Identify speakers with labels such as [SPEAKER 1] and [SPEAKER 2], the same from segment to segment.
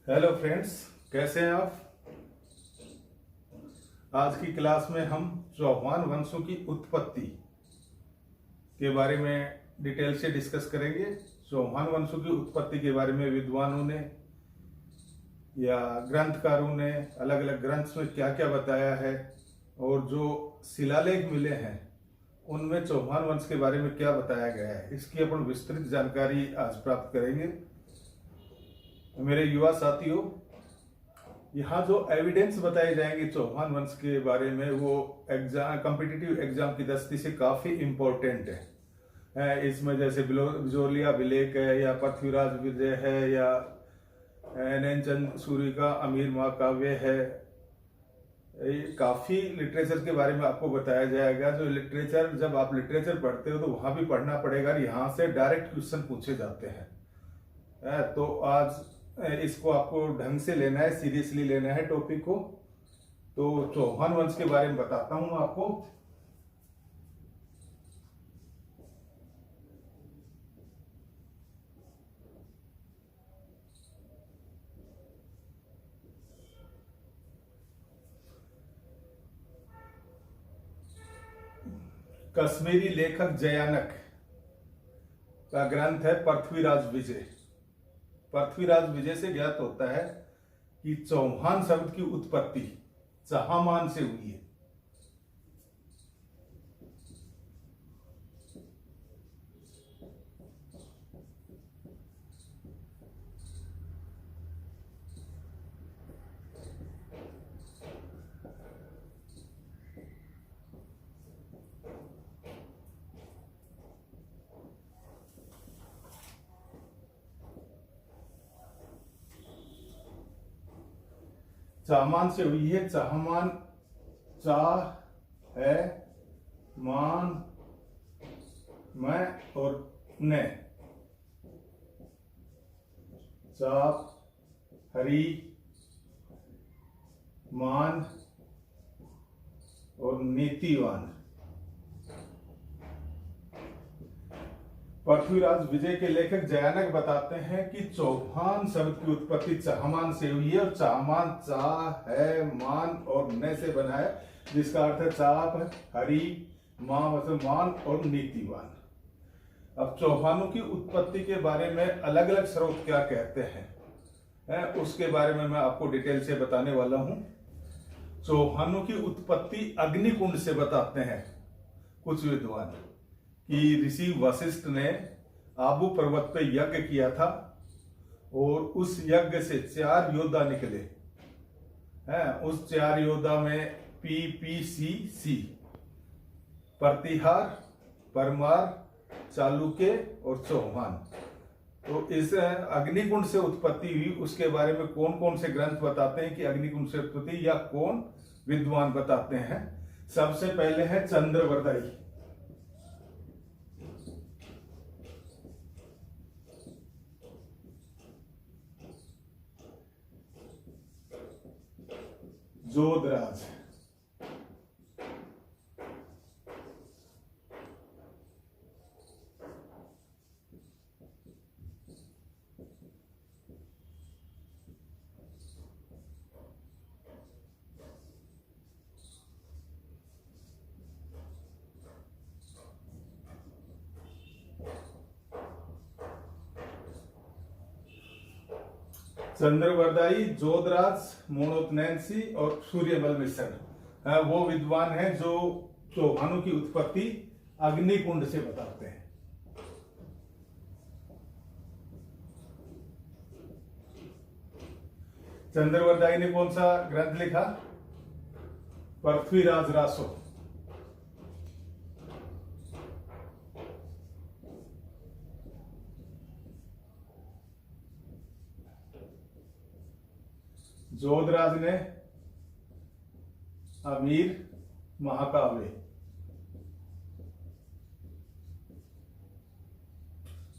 [SPEAKER 1] Hello friends, कैसे हैं आप। आज की क्लास में हम चौहान वंशों की उत्पत्ति के बारे में डिटेल से डिस्कस करेंगे। चौहान वंशों की उत्पत्ति के बारे में विद्वानों ने या ग्रंथकारों ने अलग अलग ग्रंथों में क्या क्या बताया है और जो शिलालेख मिले हैं उनमें चौहान वंश के बारे में क्या बताया गया है, इसकी अपन विस्तृत जानकारी आज प्राप्त करेंगे। मेरे युवा साथियों, यहाँ जो एविडेंस बताए जाएंगे चौहान वंश के बारे में वो एग्जाम कॉम्पिटिटिव एग्जाम की दृष्टि से काफी इम्पोर्टेंट है। इसमें जैसे बिजोलिया अभिलेख है या पृथ्वीराज विजय है या नैनचंद सूरी का अमीर महाकाव्य है। ये काफी लिटरेचर के बारे में आपको बताया जाएगा। जो लिटरेचर, जब आप लिटरेचर पढ़ते हो तो वहां भी पढ़ना पड़ेगा। यहाँ से डायरेक्ट क्वेश्चन पूछे जाते हैं। तो आज इसको आपको ढंग से लेना है, सीरियसली लेना है टॉपिक को। तो चौहान वंश के बारे में बताता हूं आपको। कश्मीरी लेखक जयानक का ग्रंथ है पृथ्वीराज विजय। पृथ्वीराज विजय से ज्ञात होता है कि चौहान शब्द की उत्पत्ति चहामान से हुई है। चाहमान से हुई है। चाहमान, चाह है मान मैं और ने, चाप हरी मान और नीतिवान। पृथ्वीराज विजय के लेखक जयानक बताते हैं कि चौहान शब्द की उत्पत्ति चाहमान से हुई है और चाहमान चाह है मान और न से बना है, जिसका अर्थ है चाप हरी मां मतलब मान और नीतिवान। अब चौहानों की उत्पत्ति के बारे में अलग अलग स्रोत क्या कहते हैं उसके बारे में मैं आपको डिटेल से बताने वाला हूं। चौहानों की उत्पत्ति अग्निकुंड से बताते हैं कुछ विद्वान कि ऋषि वशिष्ठ ने आबू पर्वत पे यज्ञ किया था और उस यज्ञ से 4 योद्धा निकले हैं। उस 4 योद्धा में PPCC प्रतिहार, परमार, चालुक्य और चौहान। तो इस अग्निकुंड से उत्पत्ति हुई। उसके बारे में कौन कौन से ग्रंथ बताते हैं कि अग्निकुंड से उत्पत्ति, या कौन विद्वान बताते हैं। सबसे पहले है चंद्रवरदाई। जोधराज, चंद्रवरदाई, जोधराज, मोनोतनैंसी और सूर्यमल मिश्र वो विद्वान हैं जो चौहानों की उत्पत्ति अग्निकुंड से बताते हैं। चंद्रवरदाई ने कौन सा ग्रंथ लिखा? पृथ्वीराज रासो। जोधराज ने अमीर महाकाव्य।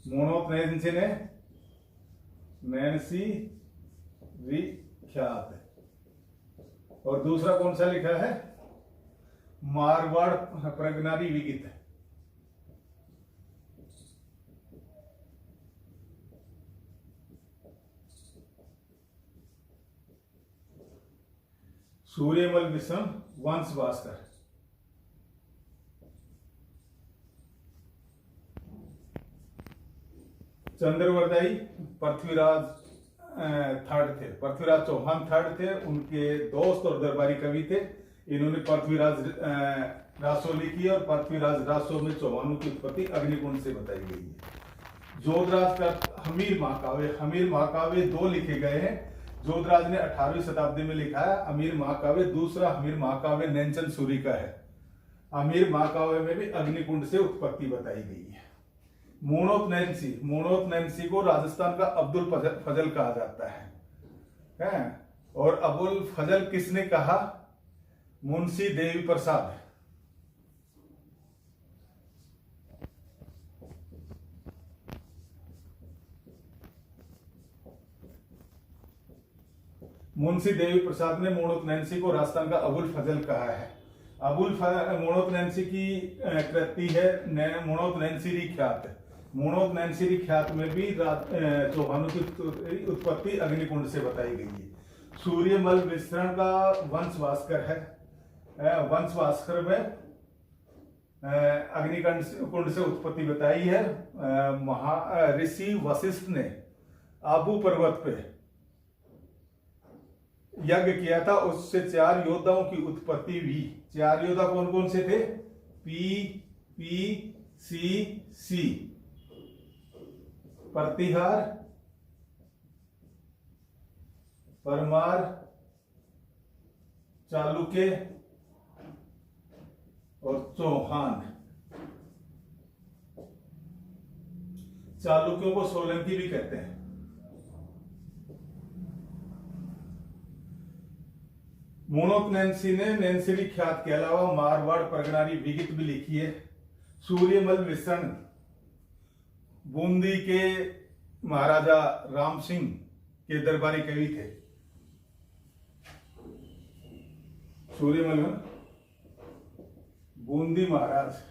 [SPEAKER 1] मोनोतनैंसी ने नैन्सी विख्यात। और दूसरा कौन सा लिखा है? मारवाड़ प्रज्ञानी विगित। सूर्यमल मिश्रण, वंश भास्कर। चंद्रवरदाई पृथ्वीराज थर्ड थे, पृथ्वीराज चौहान थर्ड थे, उनके दोस्त और दरबारी कवि थे। इन्होंने पृथ्वीराज रासो लिखी और पृथ्वीराज रासो में चौहानों की उत्पत्ति अग्निकुंड से बताई गई है। जोधराज का हमीर महाकाव्य दो लिखे गए हैं। जोधराज ने 18वीं शताब्दी में लिखा है अमीर महाकाव्य, दूसरा हमीर महाकाव्य नैनचंद सूरी का है। अमीर महाकाव्य में भी अग्निकुंड से उत्पत्ति बताई गई है। मोनोत नैन्सी को राजस्थान का अब्दुल फजल कहा जाता है। और अबुल फजल किसने कहा? मुंशी देवी प्रसाद। मुंशी देवी प्रसाद ने मोनोत नैन्सी को राजस्थान का अबुल फजल कहा है। मोनोत नैन्सी की कृति है मोनोत नैन्सीरी ख्यात। मोनोत नैन्सीरी ख्यात में भी चौहानों की उत्पत्ति अग्निकुंड से बताई गई है। सूर्यमल मिश्रण का वंश भास्कर है। वंश भास्कर में अग्निकुंड से उत्पत्ति बताई है। ऋषि वशिष्ठ ने आबू पर्वत पे यज्ञ किया था, उससे 4 योद्धाओं की उत्पत्ति हुई। 4 योद्धा कौन कौन से थे? पी सी प्रतिहार, परमार, चालुक्य और चौहान। चालुक्यों को सोलंकी भी कहते हैं। मोनोत नैन्सी ने नैन्सीरी ख्यात के अलावा मारवाड़ परगनारी विगित भी लिखी है। सूर्यमल मिश्रण बूंदी के महाराजा राम सिंह के दरबारी कवि थे। सूर्यमल बूंदी महाराज।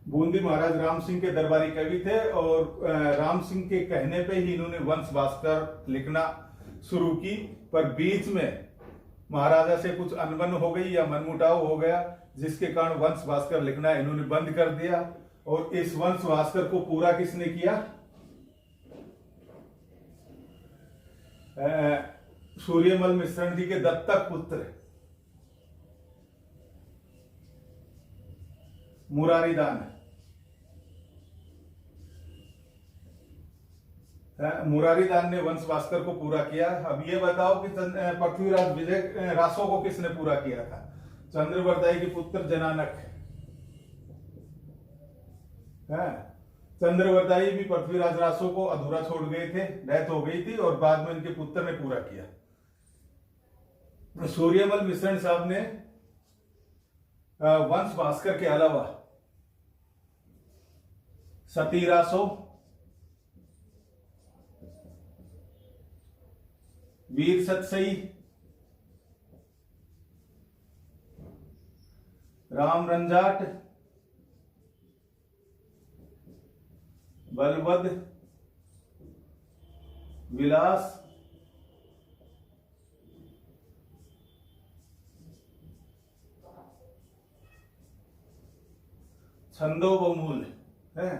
[SPEAKER 1] बूंदी महाराज राम सिंह के दरबारी कवि थे और राम सिंह के कहने पे ही इन्होंने वंश भास्कर लिखना शुरू की। पर बीच में महाराजा से कुछ अनबन हो गई या मनमुटाव हो गया, जिसके कारण वंश भास्कर लिखना इन्होंने बंद कर दिया। और इस वंश भास्कर को पूरा किसने किया? सूर्यमल मिश्रण जी के दत्तक पुत्र मुरारीदान। मुरारीदान ने वंश भास्कर को पूरा किया। अब ये बताओ कि पृथ्वीराज विजय रासो को किसने पूरा किया था? चंद्रवरदाई के पुत्र जनानक। चंद्रवरदाई भी पृथ्वीराज रासो को अधूरा छोड़ गए थे, डेथ हो गई थी और बाद में इनके पुत्र ने पूरा किया। सूर्यमल मिश्रण साहब ने वंश भास्कर के अलावा सती रासो, वीर सतसई, राम रंजाट, बलवद, विलास, छंदो बहुमूल है,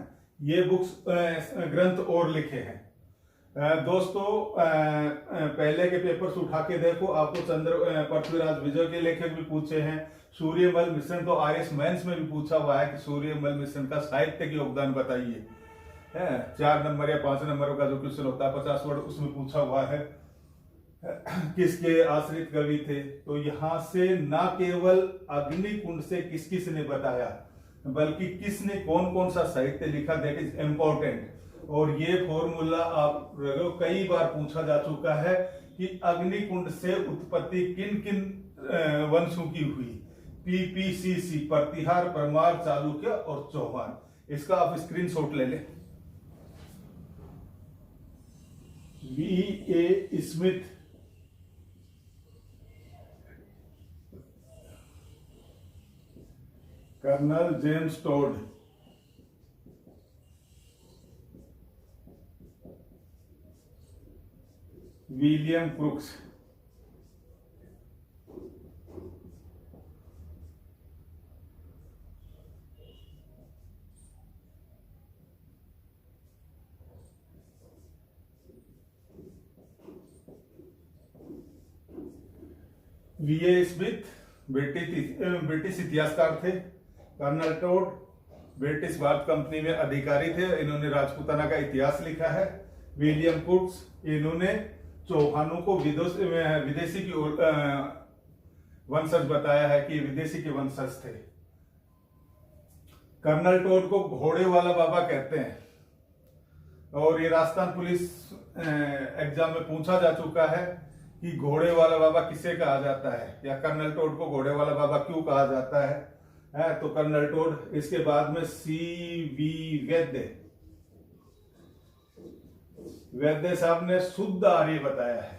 [SPEAKER 1] ये बुक्स ग्रंथ और लिखे हैं। दोस्तों पहले के पेपर्स उठा के देखो, आपको पृथ्वीराज विजय के लेखक भी पूछे हैं। सूर्यमल मिश्रण तो आरएस मेंस में भी पूछा हुआ है कि सूर्यमल मिश्रण का साहित्यिक योगदान बताइए। 4 नंबर या 5 नंबर का जो क्वेश्चन होता है 50 वर्ड, उसमें पूछा हुआ है किसके आश्रित कवि थे। तो यहां से ना केवल अग्निकुंड से किस किस ने बताया, बल्कि किसने कौन कौन सा साहित्य लिखा, दैट इज इम्पोर्टेंट। और ये फॉर्मूला आप कई बार पूछा जा चुका है कि अग्निकुंड से उत्पत्ति किन किन वंशों की हुई। पीपीसीसी, प्रतिहार, परमार, चालुक्य और चौहान। इसका आप स्क्रीनशॉट ले लें। V.A. Smith colonel James Tod, William Crookes, V A Smith British इतिहासकार थे। Colonel Tod British Bharat company में अधिकारी थे, इन्होंने राजपूताना का इतिहास लिखा है। विलियम क्रुक्स, इन्होंने चौहानों को विदेशी की वंशज बताया है कि विदेशी के वंशज थे। कर्नल टोड को घोड़े वाला बाबा कहते हैं और ये राजस्थान पुलिस एग्जाम में पूछा जा चुका है कि घोड़े वाला बाबा किसे कहा जाता है, या कर्नल टोड को घोड़े वाला बाबा क्यों कहा जाता है। तो कर्नल टोड। इसके बाद में CV वैद्य साहब ने शुद्ध आर्य बताया है।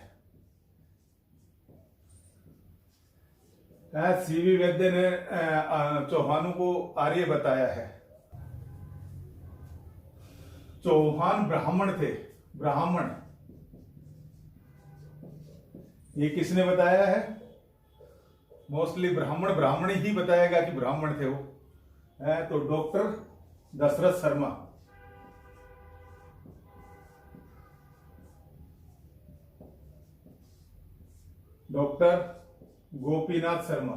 [SPEAKER 1] CV वैद्य ने चौहानों को आर्य बताया है। चौहान ब्राह्मण थे, ब्राह्मण, ये किसने बताया है? मोस्टली ब्राह्मण ही बताएगा कि ब्राह्मण थे वो। तो डॉक्टर दशरथ शर्मा, डॉक्टर गोपीनाथ शर्मा,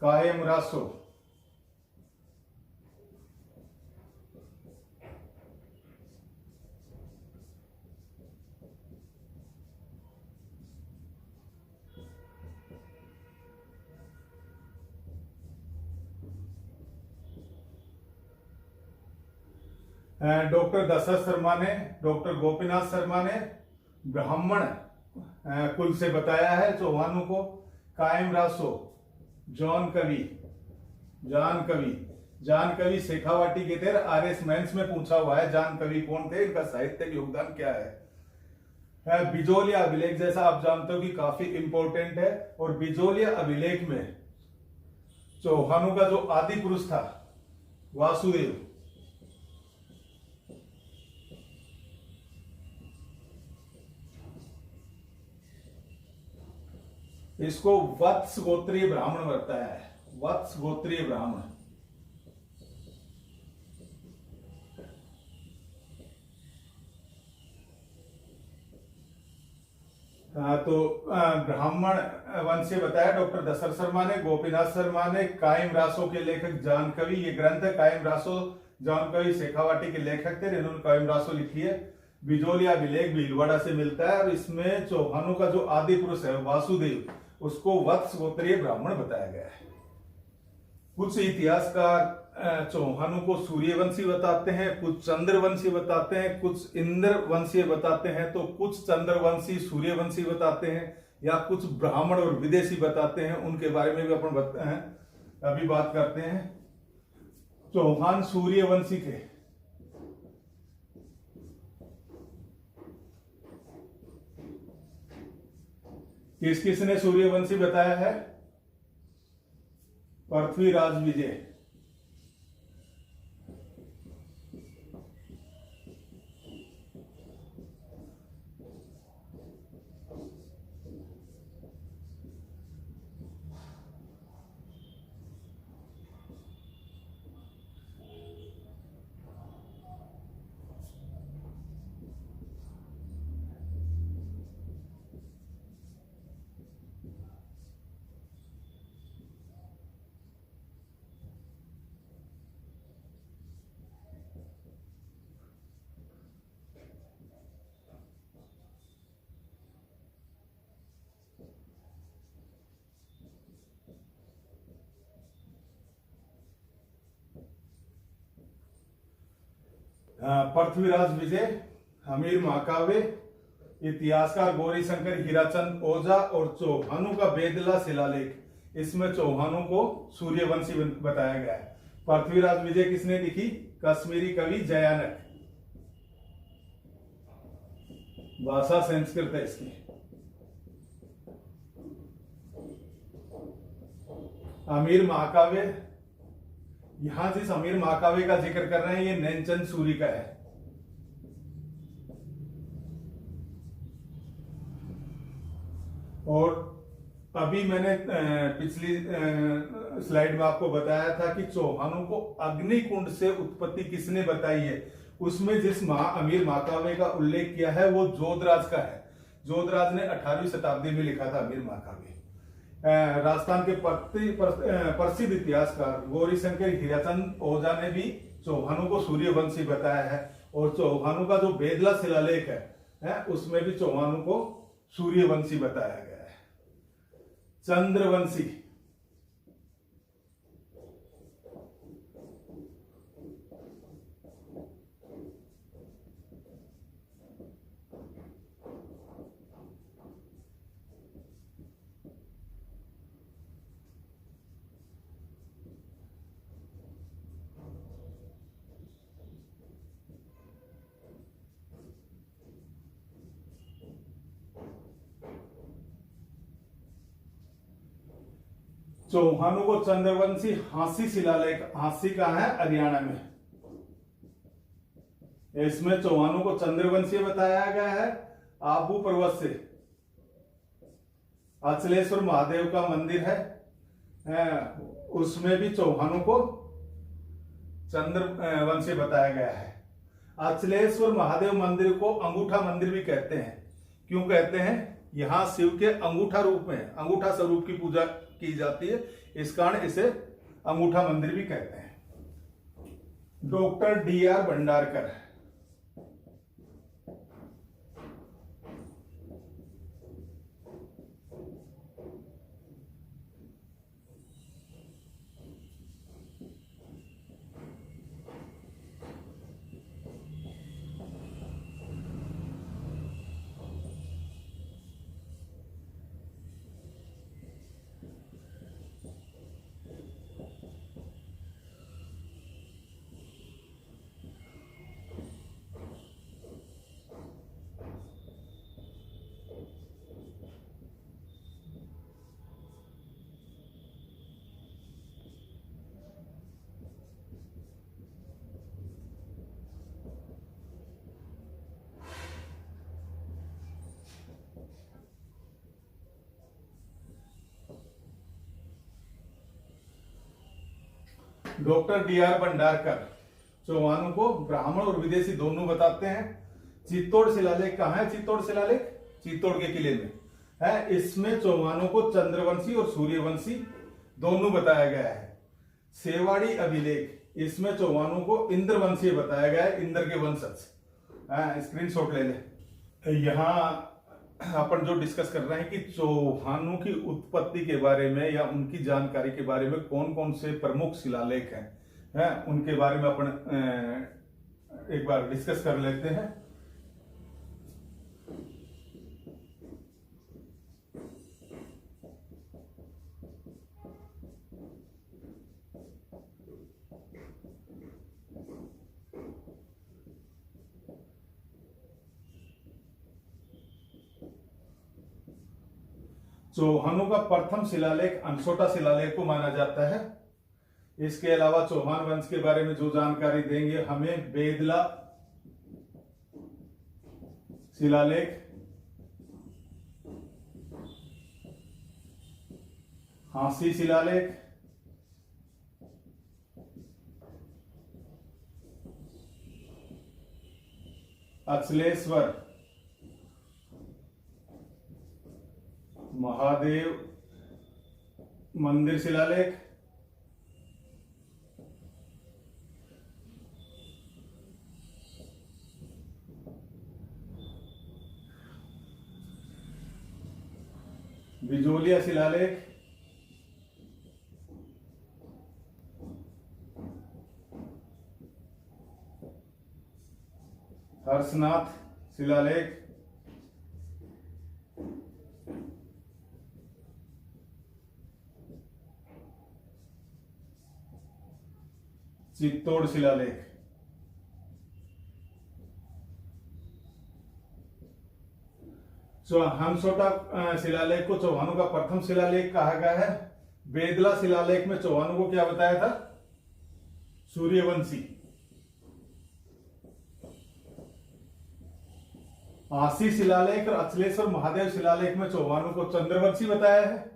[SPEAKER 1] कायम रासो, डॉक्टर दशरथ शर्मा ने, डॉक्टर गोपीनाथ शर्मा ने ब्राह्मण कुल से बताया है चौहानों को। कायम रासो, जॉन कवि शेखावाटी के थे। RS मेंस में पूछा हुआ है जान कवि कौन थे, इनका साहित्यिक योगदान क्या है। बिजोलिया अभिलेख, जैसा आप जानते हो कि काफी इंपॉर्टेंट है, और बिजोलिया अभिलेख में चौहानों का जो आदि पुरुष था वासुदेव, इसको वत्स गोत्रीय ब्राह्मण बताया है। वत्स गोत्रीय ब्राह्मण। तो ब्राह्मण वंशीय बताया डॉक्टर दशरथ शर्मा ने, गोपीनाथ शर्मा ने। कायम रासो के लेखक जान कवि, ये ग्रंथ है कायम रासो, जान कवि शेखावाटी के लेखक थे, इन्होंने कायम रासो लिखी है। बिजोलिया अभिलेख भीलवाड़ा से मिलता है, और इसमें चौहानों का जो आदि पुरुष है वासुदेव, उसको वत्स गोत्रीय ब्राह्मण बताया गया है। कुछ इतिहासकार चौहानों को सूर्यवंशी बताते हैं, कुछ चंद्रवंशी बताते हैं, कुछ इंद्रवंशी बताते हैं, तो कुछ चंद्रवंशी सूर्यवंशी बताते हैं, या कुछ ब्राह्मण और विदेशी बताते हैं। उनके बारे में भी अपन अभी बात करते हैं। चौहान सूर्यवंशी थे। किस किसने सूर्यवंशी बताया है? पृथ्वीराज विजय, पृथ्वीराज विजय, हमीर महाकाव्य, इतिहासकार गौरी शंकर हीराचंद ओझा, और चौहानों का बेदला शिलालेख, इसमें चौहानों को सूर्यवंशी बताया गया है। पृथ्वीराज विजय किसने लिखी? कश्मीरी कवि जयानक। भाषा संस्कृत है इसकी। अमीर महाकाव्य, यहां जिस अमीर महाकाव्य का जिक्र कर रहे हैं ये नैनचंद सूरी का है। और अभी मैंने पिछली स्लाइड में आपको बताया था कि चौहानों को अग्निकुंड से उत्पत्ति किसने बताई है। उसमें जिस अमीर महाकाव्य का उल्लेख किया है वो जोधराज का है। जोधराज ने 18वीं शताब्दी में लिखा था अमीर महाकाव्य। राजस्थान के प्रसिद्ध इतिहासकार गौरीशंकर हीराचंद ओझा ने भी चौहानों को सूर्यवंशी बताया है। और चौहानों का जो बेदला शिलालेख है उसमें भी चौहानों को सूर्यवंशी बताया गया है। चंद्रवंशी, चौहानों को चंद्रवंशी हांसी शिलालेख, हांसी कहां है, हरियाणा में। इसमें चौहानों को चंद्रवंशी बताया गया है। आबू पर्वत से अचलेश्वर महादेव का मंदिर है, उसमें भी चौहानों को चंद्रवंशी बताया गया है। अचलेश्वर महादेव मंदिर को अंगूठा मंदिर भी कहते हैं। क्यों कहते हैं? यहां शिव के अंगूठा रूप में, अंगूठा स्वरूप की पूजा की जाती है, इस कारण इसे अंगूठा मंदिर भी कहते हैं। Doctor D.R. Bhandarkar, doctor D.R. Bhandarkar चौहानों को ब्राह्मण और विदेशी दोनों बताते हैं। चित्तौड़ शिलालेख कहां है? चित्तौड़ शिलालेख चित्तौड़ के किले में है। इसमें चौहानों को चंद्रवंशी और सूर्यवंशी दोनों बताया गया है। सेवाड़ी अभिलेख, इसमें चौहानों को इंद्रवंशी बताया गया है, इंद्र के वंशज। स्क्रीनशॉट ले ले। यहाँ अपन जो डिस्कस कर रहे हैं कि चौहानों की उत्पत्ति के बारे में या उनकी जानकारी के बारे में कौन कौन से प्रमुख शिलालेख हैं, उनके बारे में अपन एक बार डिस्कस कर लेते हैं। चौहानों का प्रथम शिलालेख अनसोटा शिलालेख को माना जाता है। इसके अलावा चौहान वंश के बारे में जो जानकारी देंगे हमें बेदला शिलालेख, हांसी शिलालेख, अचलेश्वर महादेव मंदिर शिलालेख, बिजोलिया शिलालेख, हर्षनाथ शिलालेख, चित्तौड़ शिलालेख। हंसोटा शिलालेख को चौहानों का प्रथम शिलालेख कहा गया है। बेदला शिलालेख में चौहानों को क्या बताया था? सूर्यवंशी। आशी शिलालेख और अचलेश्वर महादेव शिलालेख में चौहानों को चंद्रवंशी बताया है।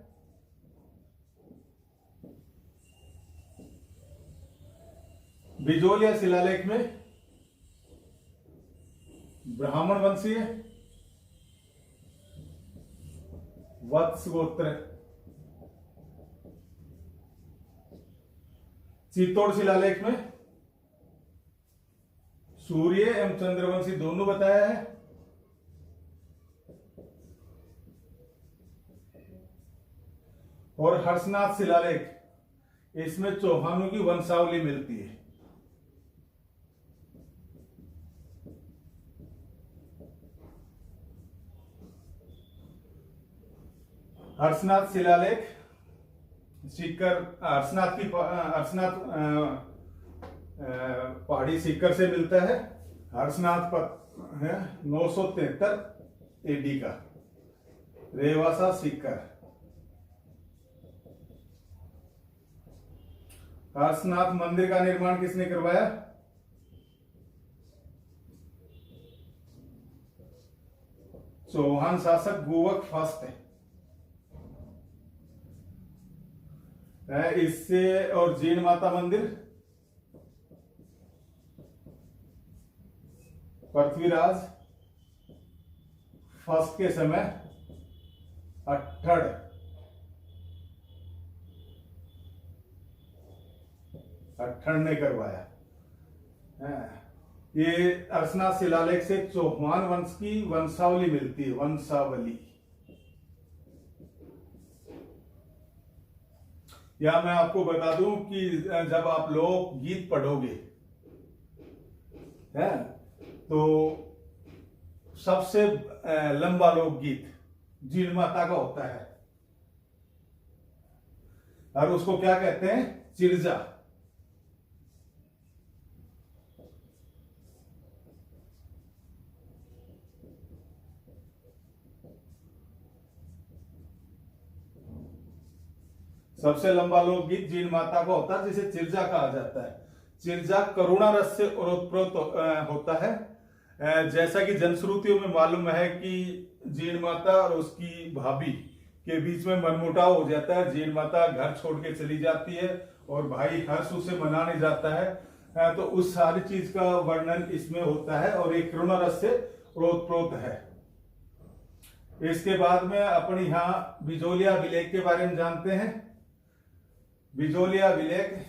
[SPEAKER 1] बिजोलिया शिलालेख में ब्राह्मण वंशीय वत्स गोत्र। चित्तौड़ शिलालेख में सूर्य एवं चंद्रवंशी दोनों बताया है। और हर्षनाथ शिलालेख, इसमें चौहानों की वंशावली मिलती है। हर्षनाथ शिलालेख सीकर, हर्षनाथ पहाड़ी सीकर से मिलता है। हर्षनाथ पर है 973 एडी का, रेवासा सीकर। हर्षनाथ मंदिर का निर्माण किसने करवाया? चौहान शासक गुवक फर्स्ट है। इससे और जीण माता मंदिर पृथ्वीराज फर्स्ट के समय अट्ठड़ ने करवाया। ये हर्षनाथ शिलालेख से चौहान वंश की वंशावली मिलती है, वंशावली। या मैं आपको बता दूं कि जब आप लोग गीत पढ़ोगे है तो सबसे लंबा लोकगीत जीण माता का होता है और उसको क्या कहते हैं? चिरजा। सबसे लंबा लोकगीत जीण माता का होता है, जिसे चिरजा कहा जाता है। चिरजा करुणा रस से ओतप्रोत होता है। जैसा कि जनश्रुतियों में मालूम है कि जीण माता और उसकी भाभी के बीच में मनमुटाव हो जाता है। जीण माता घर छोड़ के चली जाती है और भाई हर्ष उसे मनाने जाता है। तो उस सारी चीज का वर्णन इसमें होता है और एक करुणा रस से ओतप्रोत है। इसके बाद में अपन यहाँ बिजोलिया विलेख के बारे में जानते हैं। बिजोलिया विलेख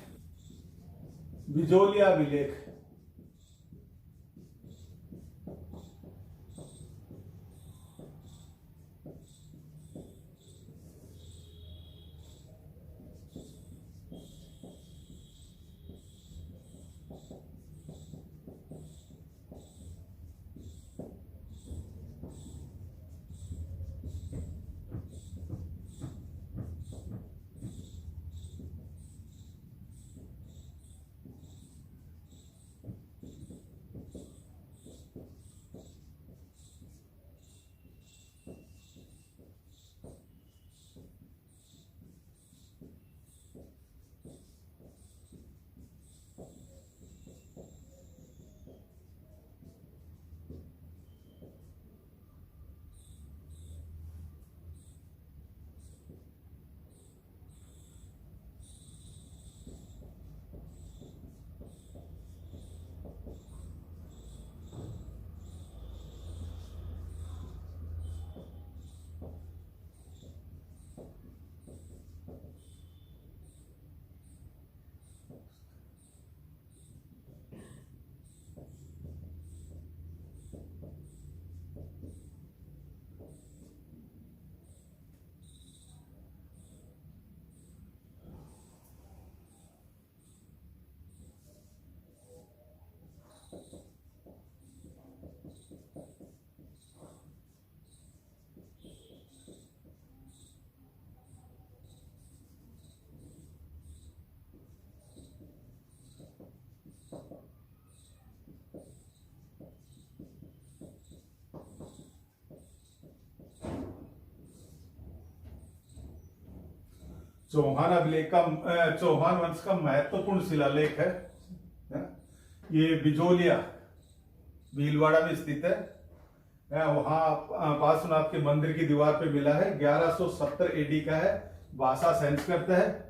[SPEAKER 1] चौहान अभिलेख का चौहान वंश का महत्वपूर्ण शिलालेख है। ये बिजोलिया भीलवाड़ा में स्थित है। वहां पार्श्वनाथ के मंदिर की दीवार पे मिला है। 1170 एडी का है। भाषा संस्कृत है।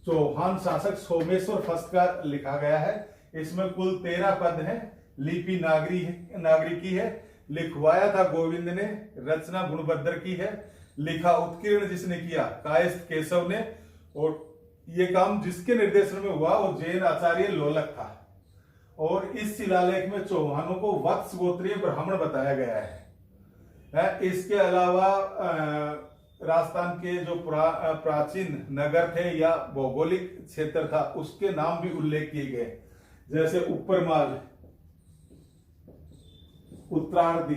[SPEAKER 1] चौहान शासक सोमेश्वर फर्स्ट का लिखा गया है। इसमें कुल 13 पद हैं। लिपि नागरिकी है। लिखवाया था गोविंद ने। रचना गुणभद्र की है। लिखा उत्कीर्ण जिसने किया कायस्थ केशव ने। और ये काम जिसके निर्देशन में हुआ वो जैन आचार्य लोलक था। और इस शिलालेख में चौहानों को वत्स गोत्रीय ब्राह्मण बताया गया है। इसके अलावा राजस्थान के जो प्राचीन नगर थे या भौगोलिक क्षेत्र था उसके नाम भी उल्लेख किए गए, जैसे उपरमाल, उत्तरार्धी,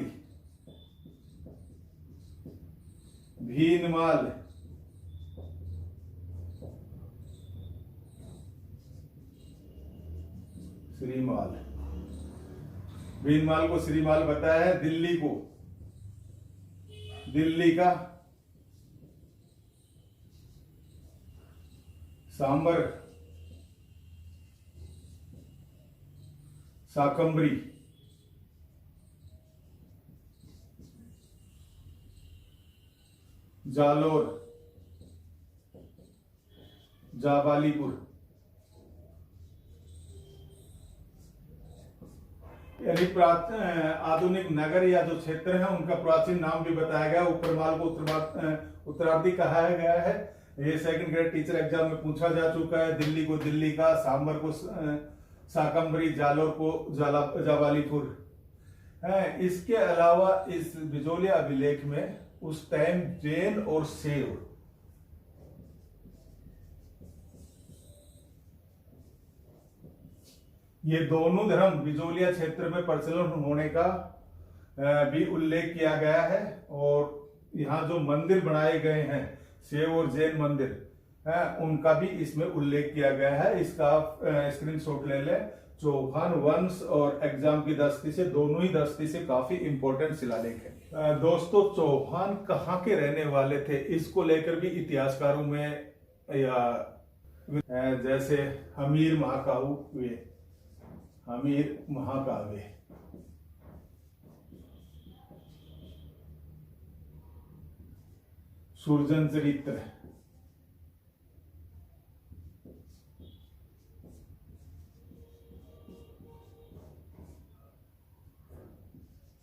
[SPEAKER 1] भीनमाल, श्रीमाल। भीनमाल को श्रीमाल बताया है। दिल्ली को दिल्ली का सांबर, शाकंभरी, जालोर, जाबालीपुर, यानी आधुनिक नगर या जो क्षेत्र है उनका प्राचीन नाम भी बताया गया। उपरमाल को उत्तरार्धी कहा गया है। ये सेकंड ग्रेड टीचर एग्जाम में पूछा जा चुका है। दिल्ली को दिल्ली का, सांबर को शाकंभरी, जालोर को जाबालीपुर है। इसके अलावा इस बिजोलिया अभिलेख में उस टाइम जैन और शैव ये दोनों धर्म बिजोलिया क्षेत्र में प्रचलन होने का भी उल्लेख किया गया है। और यहाँ जो मंदिर बनाए गए हैं शैव और जैन मंदिर उनका भी इसमें उल्लेख किया गया है। इसका स्क्रीनशॉट ले ले। चौहान वंश और एग्जाम की दृष्टि से, दोनों ही दृष्टि से काफी इंपॉर्टेंट शिलालेख है। दोस्तों, चौहान कहाँ के रहने वाले थे इसको लेकर भी इतिहासकारों में या जैसे हमीर महाकाव्य, सुरजन चरित्र,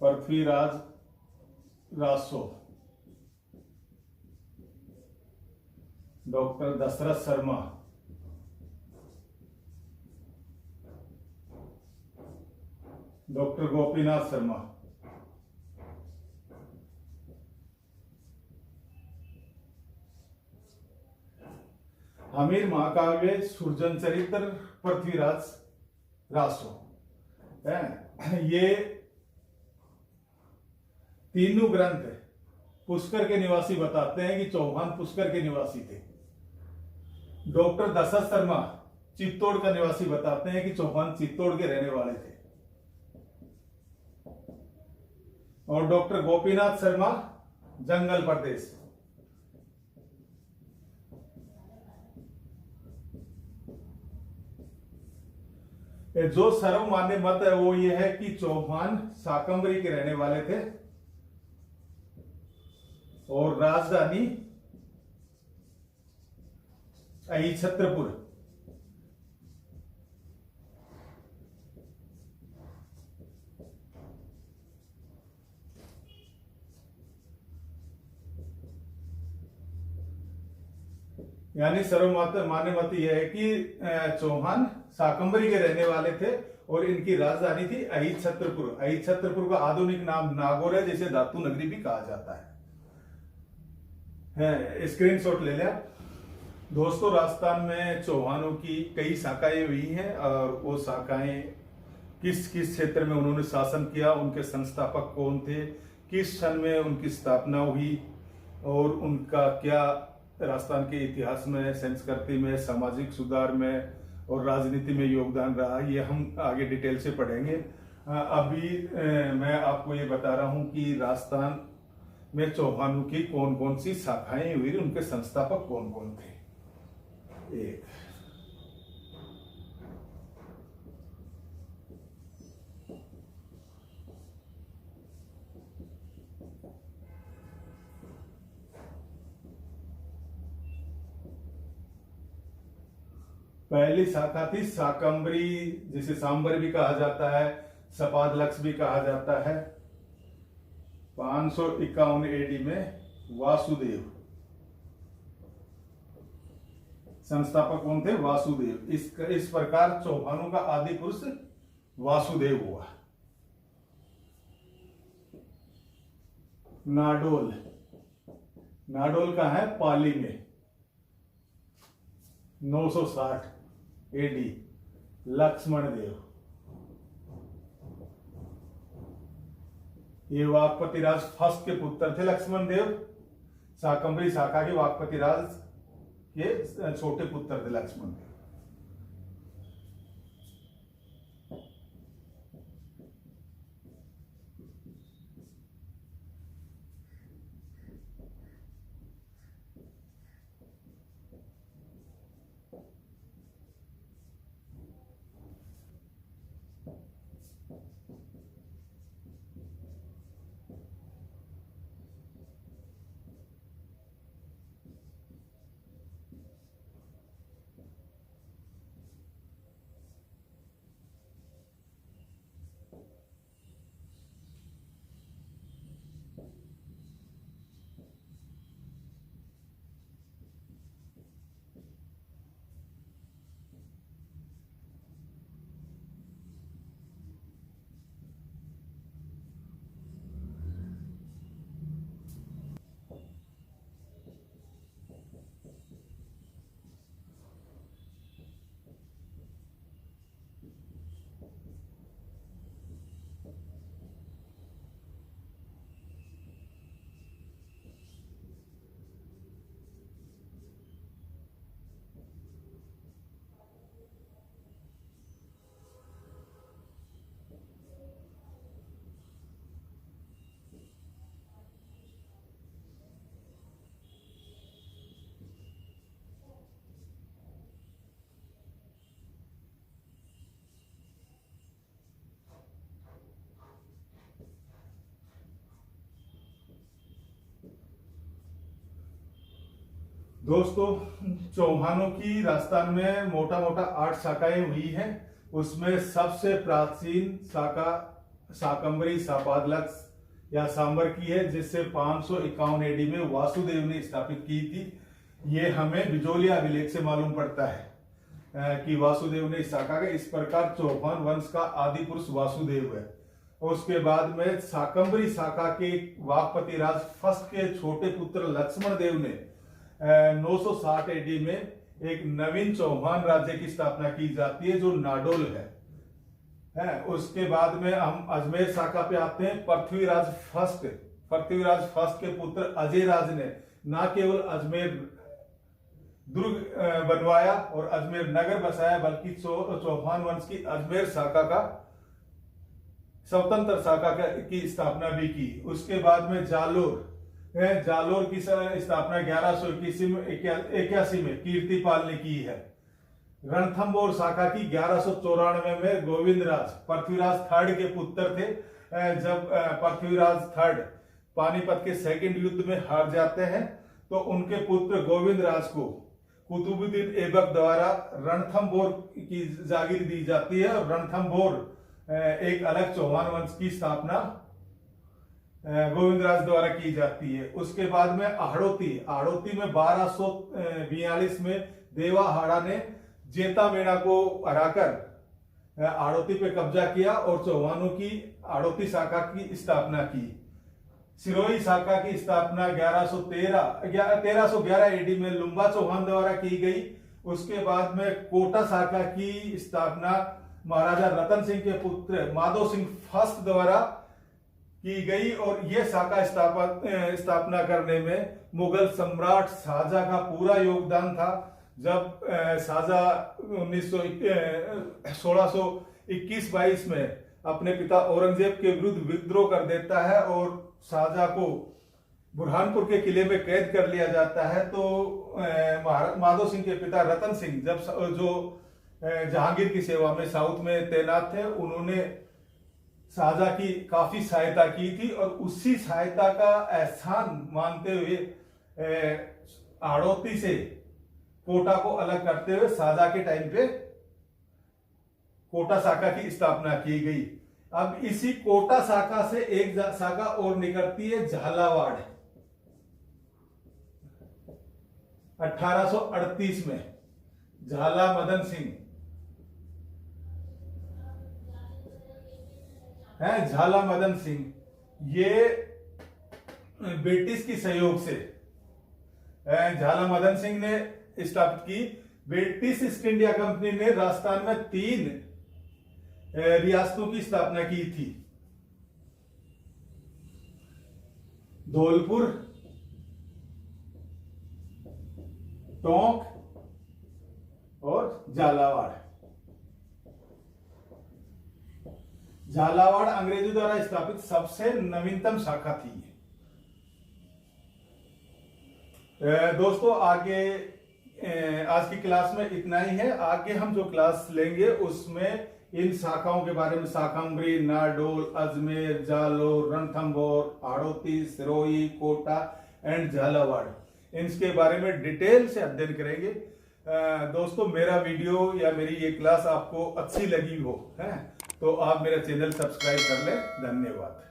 [SPEAKER 1] पृथ्वीराज रासो, डॉक्टर दशरथ शर्मा, डॉक्टर गोपीनाथ शर्मा, हमीर महाकाव्य, सुरजन चरित्र, पृथ्वीराज रासो ये तीनों ग्रंथ पुष्कर के निवासी बताते हैं कि चौहान पुष्कर के निवासी थे। डॉक्टर दशरथ शर्मा चित्तौड़ का निवासी बताते हैं कि चौहान चित्तौड़ के रहने वाले थे। और डॉक्टर गोपीनाथ शर्मा जंगल प्रदेश। जो सर्वमान्य मत है वो ये है कि चौहान शाकंभरी के रहने वाले थे और राजधानी अहिछत्रपुर। यानी सर्वमान्य मत यह है कि चौहान शाकंभरी के रहने वाले थे और इनकी राजधानी थी अहिछत्रपुर। अहिछत्रपुर का आधुनिक नाम नागौर है, जिसे धातु नगरी भी कहा जाता है। स्क्रीनशॉट ले लिया। दोस्तों, राजस्थान में चौहानों की कई शाखाएं हुई हैं और वो शाखाएं किस किस क्षेत्र में उन्होंने शासन किया, उनके संस्थापक कौन थे, किस सन में उनकी स्थापना हुई और उनका क्या राजस्थान के इतिहास में, संस्कृति में, सामाजिक सुधार में और राजनीति में योगदान रहा, ये हम आगे डिटेल से पढ़ेंगे। अभी मैं आपको ये बता रहा हूं कि राजस्थान में चौहानों की कौन कौन सी शाखाएं हुई, उनके संस्थापक कौन कौन थे। एक। पहली शाखा थी शाकंभरी, जिसे सांबर भी कहा जाता है, सपादलक्ष भी कहा जाता है। 551 एडी में वासुदेव, संस्थापक कौन थे? वासुदेव। इस प्रकार चौहानों का आदि पुरुष वासुदेव हुआ। नाडोल, नाडोल का है पाली में, 960 एडी, लक्ष्मण देव। ये वाकपति राज फर्स्ट के पुत्र थे लक्ष्मण देव। शाकंभरी शाखा के वाकपति राज के छोटे पुत्र थे लक्ष्मण देव। दोस्तों, चौहानों की राजस्थान में मोटा मोटा 8 शाखाएं हुई हैं। उसमें सबसे प्राचीन शाखा शाकंभरी सपादलक्ष या सांबर की है, जिससे 551 एडी में वासुदेव ने स्थापित की थी। ये हमें बिजोलिया अभिलेख से मालूम पड़ता है कि वासुदेव ने इस शाखा का, इस प्रकार चौहान वंश का आदि पुरुष वासुदेव है। उसके बाद में शाकंभरी शाखा के वाकपति राज फर्स्ट के छोटे पुत्र लक्ष्मण देव ने 960 एडी में एक नवीन चौहान राज्य की स्थापना की जाती है, जो नाडोल है। उसके बाद में हम अजमेर शाखा पे आते हैं। पृथ्वीराज फर्स्ट के पुत्र अजय राज ने न केवल अजमेर दुर्ग बनवाया और अजमेर नगर बसाया, बल्कि चौहान वंश की अजमेर शाखा का, स्वतंत्र शाखा की स्थापना भी की। उसके बाद में जालोर की स्थापना 1181 में कीर्तिपाल ने की है। रणथंभौर शाखा की 1194 में गोविंदराज, पृथ्वीराज थर्ड के पुत्र थे। जब पृथ्वीराज थर्ड पानीपत के सेकंड युद्ध में हार जाते हैं, तो उनके पुत्र गोविंदराज को कुतुबुद्दीन ऐबक द्वारा रणथंभौर की जागीर दी जाती है, और रणथंभौर एक अलग चौहान वंश की स्थापना गोविंदराज द्वारा की जाती है। उसके बाद में आड़ोती में 1242 में देवाहाड़ा ने जेतामेड़ा को हराकर आड़ोती पे कब्जा किया और चौहानों की आड़ोती शाखा की स्थापना की। सिरोही शाखा की स्थापना 1311 एडी में लुम्बा चौहान द्वारा की गई। उसके बाद में कोटा शाखा की स्थापना महाराजा रतन सिंह के पुत्र माधव सिंह फर्स्ट द्वारा की गई, और यह शाखा स्थापना करने में मुगल सम्राट शाहजहां का पूरा योगदान था। जब शाहजहां 1621-22 में अपने पिता औरंगजेब के विरुद्ध विद्रोह कर देता है और शाहजहां को बुरहानपुर के किले में कैद कर लिया जाता है। तो महाराज माधो सिंह के पिता रतन सिंह जब जो जहांगीर की सेवा में साउथ में तैनात थे, उन्होंने शाहजहां की काफी सहायता की थी और उसी सहायता का एहसान मानते हुए हाड़ौती से कोटा को अलग करते हुए शाहजहां के टाइम पे कोटा शाखा की स्थापना की गई। अब इसी कोटा शाखा से एक शाखा और निकलती है झालावाड़। 1838 में झाला मदन सिंह है, झाला मदन सिंह ये ब्रिटिश की सहयोग से झाला मदन सिंह ने स्थापित की। ब्रिटिश ईस्ट इंडिया कंपनी ने राजस्थान में 3 रियासतों की स्थापना की थी, धौलपुर, टोंक और झालावाड़। झालावाड़ अंग्रेजों द्वारा स्थापित सबसे नवीनतम शाखा थी। दोस्तों आगे आज की क्लास में इतना ही है। आगे हम जो क्लास लेंगे उसमें इन शाखाओं के बारे में, शाकंभरी, नारडोल, अजमेर, जालोर, रणथंभौर, हाड़ौती, सिरोही, कोटा एंड झालावाड़, इनके बारे में डिटेल से अध्ययन करेंगे। दोस्तों मेरा वीडियो या मेरी ये क्लास आपको अच्छी लगी हो है तो आप मेरा चैनल सब्सक्राइब कर लें। धन्यवाद।